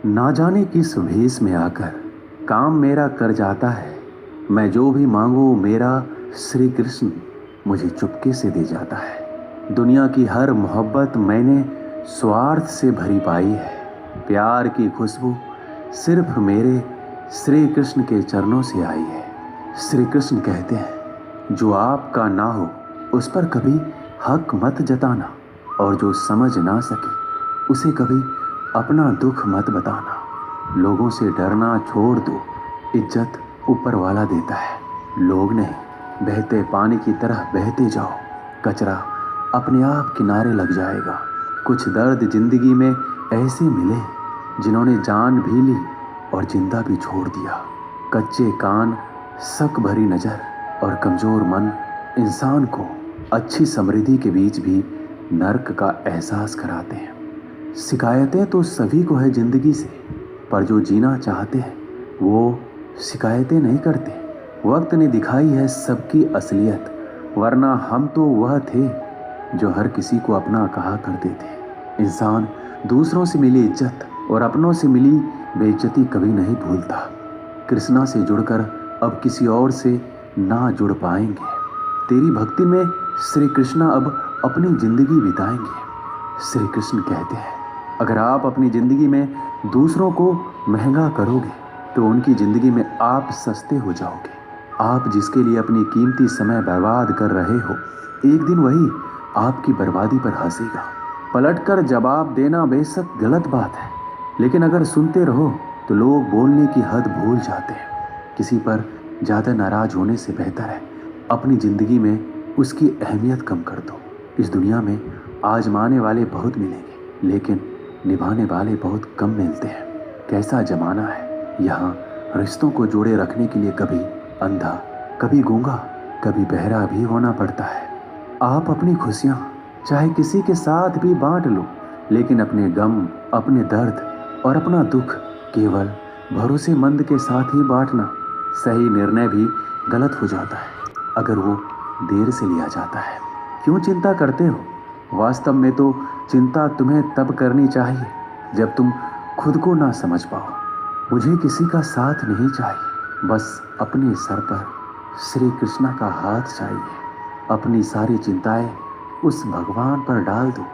ना जाने किस भेष में आकर काम मेरा कर जाता है। मैं जो भी मांगू मेरा श्री कृष्ण मुझे चुपके से दे जाता है। दुनिया की हर मोहब्बत मैंने स्वार्थ से भरी पाई है। प्यार की खुशबू सिर्फ मेरे श्री कृष्ण के चरणों से आई है। श्री कृष्ण कहते हैं, जो आपका ना हो उस पर कभी हक मत जताना, और जो समझ ना सके उसे कभी अपना दुख मत बताना। लोगों से डरना छोड़ दो, इज्जत ऊपर वाला देता है, लोग नहीं। बहते पानी की तरह बहते जाओ, कचरा अपने आप किनारे लग जाएगा। कुछ दर्द जिंदगी में ऐसे मिले जिन्होंने जान भी ली और जिंदा भी छोड़ दिया। कच्चे कान, शक भरी नजर और कमजोर मन इंसान को अच्छी समृद्धि के बीच भी नर्क का एहसास कराते हैं। शिकायतें तो सभी को है जिंदगी से, पर जो जीना चाहते हैं वो शिकायतें नहीं करते। वक्त ने दिखाई है सबकी असलियत, वरना हम तो वह थे जो हर किसी को अपना कहा करते थे। इंसान दूसरों से मिली इज्जत और अपनों से मिली बेइज्जती कभी नहीं भूलता। कृष्णा से जुड़कर अब किसी और से ना जुड़ पाएंगे। तेरी भक्ति में श्री कृष्णा अब अपनी जिंदगी बिताएंगे। श्री कृष्ण कहते हैं, अगर आप अपनी जिंदगी में दूसरों को महंगा करोगे तो उनकी जिंदगी में आप सस्ते हो जाओगे। आप जिसके लिए अपनी कीमती समय बर्बाद कर रहे हो, एक दिन वही आपकी बर्बादी पर हंसेगा। पलटकर जवाब देना बेशक गलत बात है, लेकिन अगर सुनते रहो तो लोग बोलने की हद भूल जाते हैं। किसी पर ज़्यादा नाराज होने से बेहतर है अपनी ज़िंदगी में उसकी अहमियत कम कर दो। इस दुनिया में आजमाने वाले बहुत मिलेंगे, लेकिन निभाने वाले बहुत कम मिलते हैं। कैसा जमाना है, यहाँ रिश्तों को जोड़े रखने के लिए कभी अंधा, कभी गूंगा, कभी बहरा भी होना पड़ता है। आप अपनी खुशियाँ चाहे किसी के साथ भी बांट लो, लेकिन अपने गम, अपने दर्द और अपना दुख केवल भरोसेमंद के साथ ही बांटना। सही निर्णय भी गलत हो जाता है अगर वो देर से लिया जाता है। क्यों चिंता करते हो? वास्तव में तो चिंता तुम्हें तब करनी चाहिए जब तुम खुद को ना समझ पाओ। मुझे किसी का साथ नहीं चाहिए, बस अपने सर पर श्री कृष्णा का हाथ चाहिए। अपनी सारी चिंताएं उस भगवान पर डाल दो,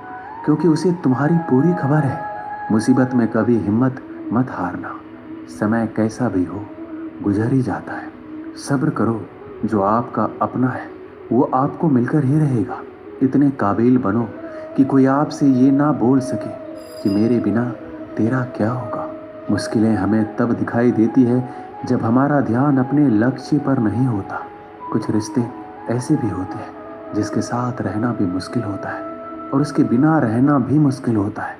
क्योंकि उसे तुम्हारी पूरी खबर है। मुसीबत में कभी हिम्मत मत हारना। समय कैसा भी हो गुजर ही जाता है। सब्र करो, जो आपका अपना है वो आपको मिलकर ही रहेगा। इतने काबिल बनो कि कोई आपसे ये ना बोल सके कि मेरे बिना तेरा क्या होगा। मुश्किलें हमें तब दिखाई देती है जब हमारा ध्यान अपने लक्ष्य पर नहीं होता। कुछ रिश्ते ऐसे भी होते हैं जिसके साथ रहना भी मुश्किल होता है और उसके बिना रहना भी मुश्किल होता है।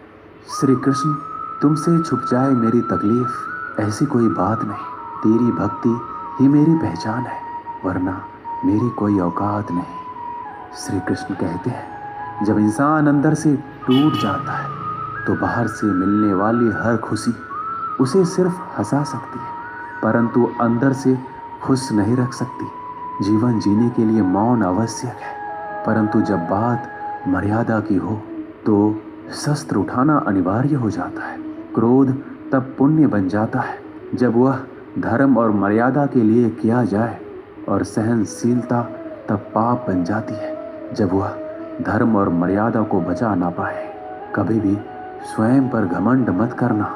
श्री कृष्ण, तुमसे छुप जाए मेरी तकलीफ, ऐसी कोई बात नहीं। तेरी भक्ति ही मेरी पहचान है, वरना मेरी कोई औकात नहीं। श्री कृष्ण कहते हैं, जब इंसान अंदर से टूट जाता है तो बाहर से मिलने वाली हर खुशी उसे सिर्फ हंसा सकती है, परंतु अंदर से खुश नहीं रख सकती। जीवन जीने के लिए मौन आवश्यक है, परंतु जब बात मर्यादा की हो तो शस्त्र उठाना अनिवार्य हो जाता है। क्रोध तब पुण्य बन जाता है जब वह धर्म और मर्यादा के लिए किया जाए, और सहनशीलता तब पाप बन जाती है जब वह धर्म और मर्यादा को बचा ना पाए। कभी भी स्वयं पर घमंड मत करना,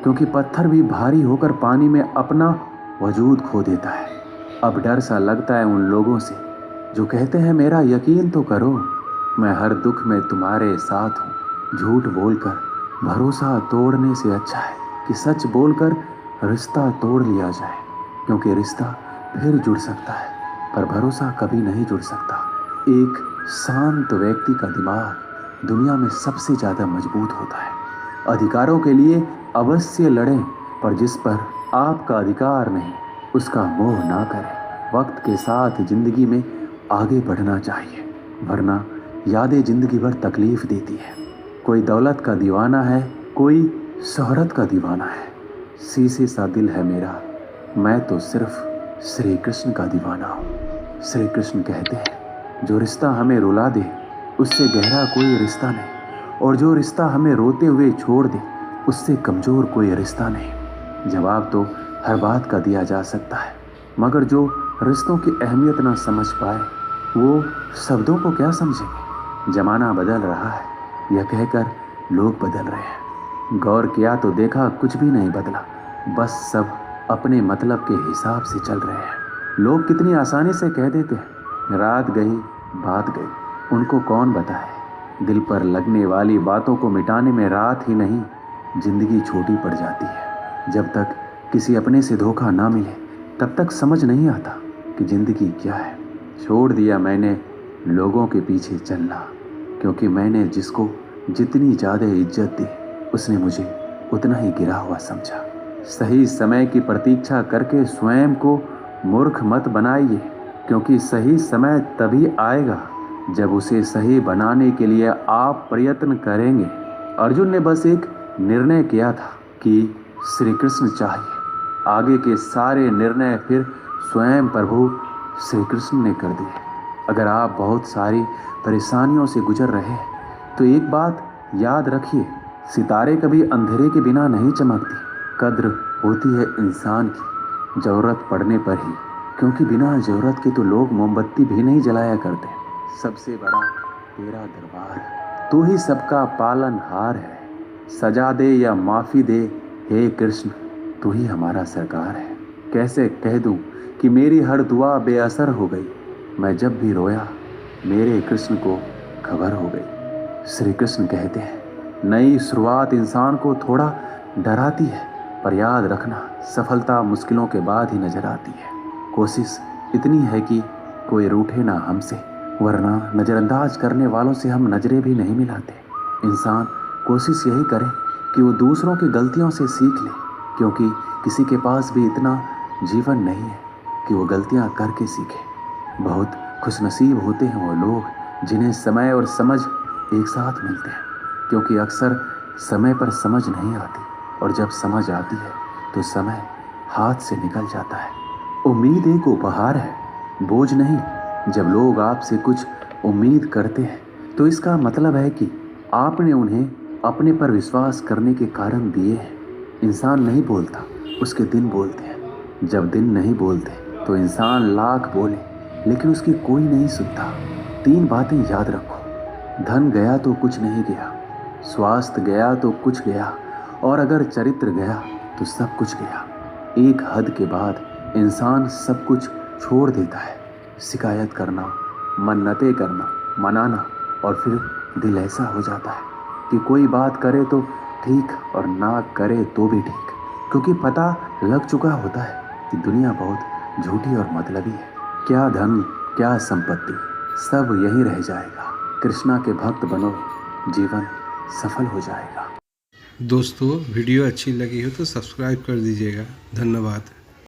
क्योंकि पत्थर भी भारी होकर पानी में अपना वजूद खो देता है। अब डर सा लगता है उन लोगों से जो कहते हैं, मेरा यकीन तो करो, मैं हर दुख में तुम्हारे साथ हूँ। झूठ बोलकर भरोसा तोड़ने से अच्छा है कि सच बोलकर रिश्ता तोड़ लिया जाए, क्योंकि रिश्ता फिर जुड़ सकता है पर भरोसा कभी नहीं जुड़ सकता। एक शांत व्यक्ति का दिमाग दुनिया में सबसे ज़्यादा मजबूत होता है। अधिकारों के लिए अवश्य लड़ें, पर जिस पर आपका अधिकार नहीं उसका मोह ना करें। वक्त के साथ जिंदगी में आगे बढ़ना चाहिए, वरना यादें जिंदगी भर तकलीफ देती है। कोई दौलत का दीवाना है, कोई शोहरत का दीवाना है। शीशे सा दिल है मेरा, मैं तो सिर्फ श्री कृष्ण का दीवाना हूँ। श्री कृष्ण कहते हैं, जो रिश्ता हमें रुला दे उससे गहरा कोई रिश्ता नहीं, और जो रिश्ता हमें रोते हुए छोड़ दे उससे कमज़ोर कोई रिश्ता नहीं। जवाब तो हर बात का दिया जा सकता है, मगर जो रिश्तों की अहमियत ना समझ पाए वो शब्दों को क्या समझेंगे। ज़माना बदल रहा है यह कहकर लोग बदल रहे हैं। गौर किया तो देखा कुछ भी नहीं बदला, बस सब अपने मतलब के हिसाब से चल रहे हैं। लोग कितनी आसानी से कह देते हैं रात गई बात गई। उनको कौन बताए दिल पर लगने वाली बातों को मिटाने में रात ही नहीं जिंदगी छोटी पड़ जाती है। जब तक किसी अपने से धोखा ना मिले तब तक समझ नहीं आता कि जिंदगी क्या है। छोड़ दिया मैंने लोगों के पीछे चलना, क्योंकि मैंने जिसको जितनी ज़्यादा इज्जत दी उसने मुझे उतना ही गिरा हुआ समझा। सही समय की प्रतीक्षा करके स्वयं को मूर्ख मत बनाइए, क्योंकि सही समय तभी आएगा जब उसे सही बनाने के लिए आप प्रयत्न करेंगे। अर्जुन ने बस एक निर्णय किया था कि श्री कृष्ण चाहिए। आगे के सारे निर्णय फिर स्वयं प्रभु श्री कृष्ण ने कर दिए। अगर आप बहुत सारी परेशानियों से गुजर रहे हैं तो एक बात याद रखिए, सितारे कभी अंधेरे के बिना नहीं चमकती। कद्र होती है इंसान की ज़रूरत पड़ने पर ही, क्योंकि बिना ज़रूरत के तो लोग मोमबत्ती भी नहीं जलाया करते। सबसे बड़ा तेरा दरबार, तू ही सबका पालनहार है। सजा दे या माफ़ी दे हे कृष्ण, तू ही हमारा सरकार है। कैसे कह दूं कि मेरी हर दुआ बेअसर हो गई। मैं जब भी रोया मेरे कृष्ण को खबर हो गई। श्री कृष्ण कहते हैं नई शुरुआत इंसान को थोड़ा डराती है, पर याद रखना सफलता मुश्किलों के बाद ही नजर आती है। कोशिश इतनी है कि कोई रूठे ना हमसे, वरना नज़रअंदाज करने वालों से हम नजरें भी नहीं मिलाते। इंसान कोशिश यही करे कि वो दूसरों की गलतियों से सीख ले, क्योंकि किसी के पास भी इतना जीवन नहीं है कि वो गलतियां करके सीखे। बहुत खुशनसीब होते हैं वो लोग जिन्हें समय और समझ एक साथ मिलते हैं, क्योंकि अक्सर समय पर समझ नहीं आती और जब समझ आती है तो समय हाथ से निकल जाता है। उम्मीद एक उपहार है, बोझ नहीं। जब लोग आपसे कुछ उम्मीद करते हैं तो इसका मतलब है कि आपने उन्हें अपने पर विश्वास करने के कारण दिए हैं। इंसान नहीं बोलता, उसके दिन बोलते हैं। जब दिन नहीं बोलते तो इंसान लाख बोले लेकिन उसकी कोई नहीं सुनता। 3 बातें याद रखो, धन गया तो कुछ नहीं गया, स्वास्थ्य गया तो कुछ गया, और अगर चरित्र गया तो सब कुछ गया। एक हद के बाद इंसान सब कुछ छोड़ देता है। शिकायत करना, मन्नतें करना, मनाना, और फिर दिल ऐसा हो जाता है कि कोई बात करे तो ठीक और ना करे तो भी ठीक, क्योंकि पता लग चुका होता है कि दुनिया बहुत झूठी और मतलबी है। क्या धन क्या संपत्ति, सब यहीं रह जाएगा। कृष्णा के भक्त बनो, जीवन सफल हो जाएगा। दोस्तों वीडियो अच्छी लगी हो तो सब्सक्राइब कर दीजिएगा। धन्यवाद।